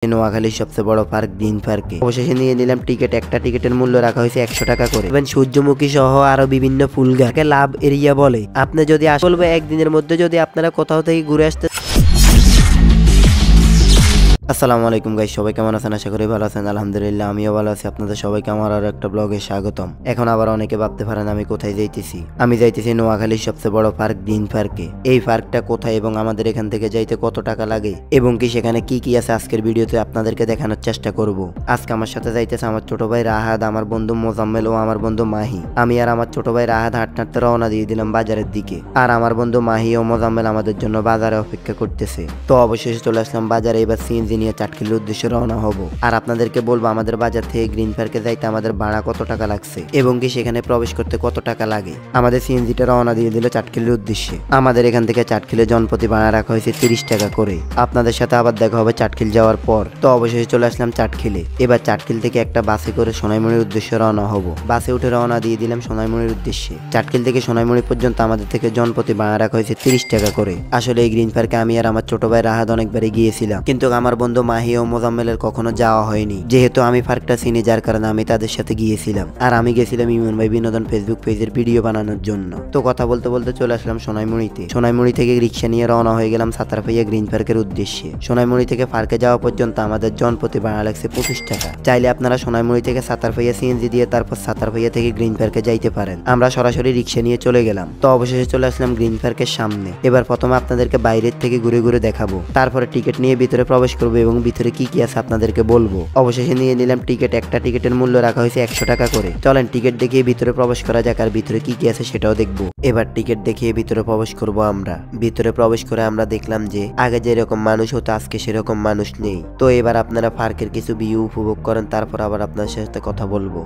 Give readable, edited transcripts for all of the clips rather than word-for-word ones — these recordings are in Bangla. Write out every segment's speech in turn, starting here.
নোয়াখালীর সবচেয়ে বড় পার্ক গ্রিন পার্কে অবশেষে নিয়ে নিলাম টিকিট। একটা টিকিটের মূল্য রাখা হয়েছে 100 টাকা করে। সূর্যমুখী সহ আরো বিভিন্ন ফুল গাছকে লাভ এরিয়া বলে। আপনি যদি বলবো একদিনের মধ্যে যদি আপনারা কোথাও থেকে ঘুরে আসতে। আসসালামু আলাইকুম গাইস, সবাই কেমন আছেন? আশা করি ভালো আছেন। আলহামদুলিল্লাহ আমিও ভালো আছি। আপনাদের সবাইকে আমার আরো একটা ব্লগে স্বাগতম। এখন আবার অনেকে ভাবতে পারেন আমি কোথায় যাইতেছি। আমি যাইতেছি নোয়াখালীর সবচেয়ে বড় পার্ক গ্রিন পার্কে। এই পার্কটা কোথায় এবং আমাদের এখান থেকে যাইতে কত টাকা লাগে এবং কি সেখানে কি কি আছে আজকের ভিডিওতে আপনাদেরকে দেখানোর চেষ্টা করব। আজকে আমার সাথে যাইতেছে আমার ছোট ভাই রাহাত, আমার বন্ধু মোজাম্মেল ও আমার বন্ধু মাহি। আমি আর আমার ছোট ভাই রাহাত হাঁটতে রওনা দিয়ে দিলাম বাজারের দিকে, আর আমার বন্ধু মাহি ও মোজাম্মেল আমাদের জন্য বাজারে অপেক্ষা করতেছে। তো অবশেষে চলে আসলাম বাজারে। এবার সিএনজি নিয়ে চাটখিলের উদ্দেশ্যে রওনা হব, আর আপনাদেরকে বলবো আমাদের বাজার থেকে গ্রিন পার্কে যাইতে আমাদের ভাড়া কত টাকা লাগছে এবং কি সেখানে প্রবেশ করতে কত টাকা লাগে। আমাদের সিএনজিটা রওনা দিয়ে দিল চাটখিলের উদ্দেশ্যে। আমাদের এখান থেকে চাটখিলে জনপ্রতি ভাড়া রাখা হয়েছে 30 টাকা করে। আপনাদের সাথে আবার দেখা হবে চাটখিল যাওয়ার পর। তো অবশেষে চলে আসলাম চাটখিলে। এবার চাটখিল থেকে একটা বাসে করে সোনাইমুড়ির উদ্দেশ্যে রওনা হব। বাসে উঠে রওনা দিয়ে দিলাম সোনাইমুড়ির উদ্দেশ্যে। চাটখিল থেকে সোনাইমুড়ি পর্যন্ত আমাদের থেকে জনপ্রতি ভাড়া রাখা হয়েছে 30 টাকা করে। আসলে এই গ্রিন পার্কে আমি আর আমার ছোট ভাই রাহাত অনেকবারই গিয়েছিলাম, কিন্তু আমার বন্ধু মাহি ও মোজাম্মেলের কখনো যাওয়া হয়নি। যেহেতু আমি পার্কটা চিনি যার কারণে আমি তাদের সাথে গিয়েছিলাম, আর আমি গেছিলাম ইমন ভাই বিনোদন ফেসবুক পেজের ভিডিও বানানোর জন্য। তো কথা বলতে বলতে চলে আসলাম সোনাইমুড়িতে। সোনাইমুড়ি থেকে রিক্সা নিয়ে রওনা হয়ে গেলাম সাতারপাইয়া গ্রিন পার্কের উদ্দেশ্যে। সোনাইমুড়ি থেকে পার্কে যাওয়া পর্যন্ত আমাদের জনপ্রতি ভাড়া লাগছে 25 টাকা। চাইলে আপনারা সোনাইমুড়ি থেকে সাতারপাইয়া সিএনজি দিয়ে তারপর সাতারপাইয়া থেকে গ্রিন পার্কে যাইতে পারেন। আমরা সরাসরি রিক্সা নিয়ে চলে গেলাম। তো অবশেষে চলে আসলাম গ্রিন পার্কের সামনে। এবার প্রথমে আপনাদেরকে বাইরের থেকে ঘুরে ঘুরে দেখাবো, তারপরে টিকিট নিয়ে ভিতরে প্রবেশ করবো এবং ভিতরে কি কি আছে আপনাদেরকে বলবো। অবশেষে নিয়ে নিলাম টিকিট। একটা টিকিটের মূল্য রাখা হয়েছে 100 টাকা করে। চলেন টিকিট দেখিয়ে ভিতরে প্রবেশ করা যাক, আর ভিতরে কি কি আছে সেটাও দেখবো। এবার টিকিট দেখিয়ে ভিতরে প্রবেশ করব আমরা। ভিতরে প্রবেশ করে আমরা দেখলাম যে আগে যেরকম মানুষ হতো আজকে সেরকম মানুষ নেই। তো এবার আপনারা পার্কের কিছু ভিউ উপভোগ করেন, তারপর আবার আপনার সাথে কথা বলবো।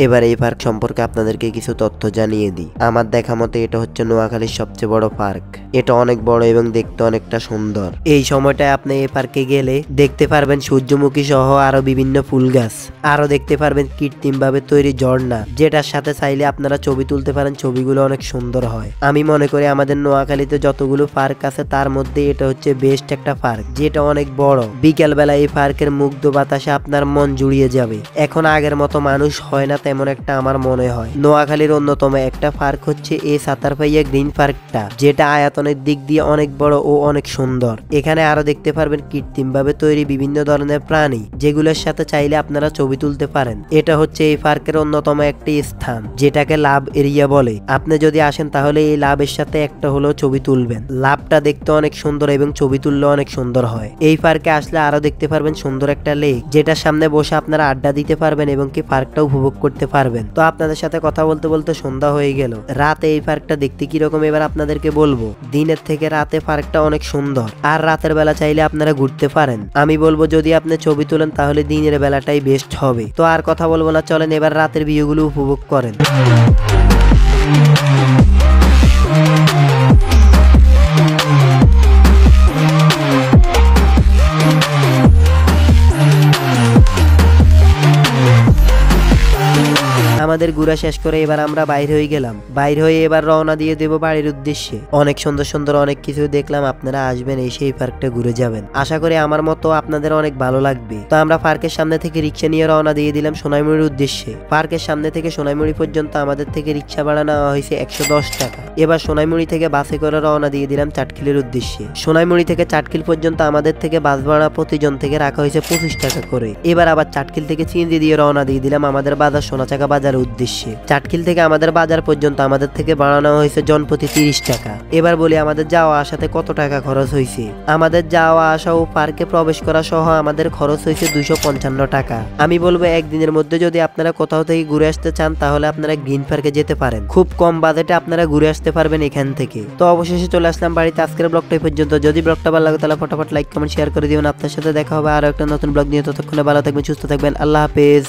এবার এই পার্ক সম্পর্কে আপনাদেরকে কিছু তথ্য জানিয়ে দিই। আমার দেখা মতে এটা হচ্ছে নোয়াখালীর সবচেয়ে বড় পার্ক। এটা অনেক বড় এবং দেখতে অনেকটা সুন্দর। এই সময়টায় আপনি এই পার্কে গেলে দেখতে পারবেন সূর্যমুখী সহ আরো বিভিন্ন ফুল গাছ, আরো দেখতে পারবেন কৃত্রিম ভাবে তৈরি ঝর্ণা, যেটার সাথে চাইলে আপনারা ছবি তুলতে পারেন। ছবিগুলো অনেক সুন্দর হয়। আমি মনে করি আমাদের নোয়াখালীতে যতগুলো পার্ক আছে তার মধ্যে এটা হচ্ছে বেস্ট একটা পার্ক, যেটা অনেক বড়। বিকেল বেলা এই পার্কের মুগ্ধ বাতাসে আপনার মন জুড়িয়ে যাবে। এখন আগের মতো মানুষ হয় না তেমন একটা আমার মনে হয়। নোয়াখালীর অন্যতম একটা পার্ক হচ্ছে এই সাতারপাইয়া গ্রিন পার্কটা, যেটা আয়তনের দিক দিয়ে অনেক বড় ও অনেক সুন্দর। এখানে আরো দেখতে পারবেন কৃত্রিম ভাবে তৈরি বিভিন্ন ধরনের প্রাণী, যেগুলোর সাথে চাইলে আপনারা ছবি তুলতে পারেন। এটা হচ্ছে এই পার্কের অন্যতম একটি স্থান, যেটাকে লাভ এরিয়া বলে। আপনি যদি আসেন তাহলে এই লাভের সাথে একটা হলেও ছবি তুলবেন। লাভটা দেখতে অনেক সুন্দর এবং ছবি তুললে অনেক সুন্দর হয়। এই পার্কে আসলে আরো দেখতে পারবেন সুন্দর একটা লেক, যেটার সামনে বসে আপনারা আড্ডা দিতে পারবেন এবং কি পার্কটা উপভোগ করতে পারবেন। তো আপনাদের সাথে কথা বলতে বলতে সন্ধ্যা হয়ে গেল। রাতে এই পার্কটা দেখতে কিরকম এবার আপনাদেরকে বলবো। দিনের থেকে রাতে পার্কটা অনেক সুন্দর, আর রাতের বেলা চাইলে আপনারা ঘুরতে পারেন। আমি বলবো যদি আপনি ছবি তোলেন তাহলে দিনের বেলাটাই বেস্ট হবে। তো আর কথা বলবো না, চলেন এবার রাতের ভিউগুলো উপভোগ করেন। আমাদের ঘুরা শেষ করে এবার আমরা বাইরে হয়ে গেলাম। বাইরে হয়ে এবার রওনা দিয়ে দেব বাড়ির উদ্দেশ্যে। অনেক সুন্দর সুন্দর অনেক কিছু দেখলাম। আপনারা আসবেন, এসে এই পার্কটা ঘুরে যাবেন। আশা করি আমার মতো আপনাদের অনেক ভালো লাগবে। তো আমরা পার্কের সামনে থেকে রিক্সা নিয়ে রওনা দিয়ে দিলাম সোনাইমুড়ির উদ্দেশ্যে। পার্কের সামনে থেকে সোনাইমুড়ি পর্যন্ত আমাদের থেকে রিক্সা ভাড়া নেওয়া হয়েছে 110 টাকা। এবার সোনাইমুড়ি থেকে বাসে করে রওনা দিয়ে দিলাম চাটখিলের উদ্দেশ্যে। সোনাইমুড়ি থেকে চাটখিল পর্যন্ত আমাদের থেকে বাস ভাড়া প্রতিজন থেকে রাখা হয়েছে 25 টাকা করে। এবার আবার চাটখিল থেকে সিএনজি দিয়ে রওনা দিয়ে দিলাম আমাদের বাজার সোনাচাকা বাজার উদ্দেশ্যে। চাটখিল থেকে আমাদের বাজার পর্যন্ত আমাদের থেকে বাড়ানো হয়েছে জনপ্রতি 30 টাকা। এবার বলি আমাদের যাওয়া আসাতে কত টাকা খরচ হয়েছে। আমাদের যাওয়া আসা ও পার্কে প্রবেশ করা সহ আমাদের খরচ হয়েছে 255 টাকা। আমি বলবো একদিনের মধ্যে যদি আপনারা কোথাও থেকে ঘুরে আসতে চান তাহলে আপনারা গ্রিন পার্কে যেতে পারেন। খুব কম বাজেটে আপনারা ঘুরে আসতে পারবেন এখান থেকে। তো অবশেষে চলে আসলাম বাড়িতে। আজকের ব্লগটা এই পর্যন্ত। যদি ব্লগটা ভালো লাগে তাহলে ফটাফট লাইক কমেন্ট শেয়ার করে দিবেন। আপনার সাথে দেখা হবে আরো একটা নতুন ব্লগ নিয়ে। ততক্ষণে ভালো থাকবেন, সুস্থ থাকবেন। আল্লাহ হাফেজ।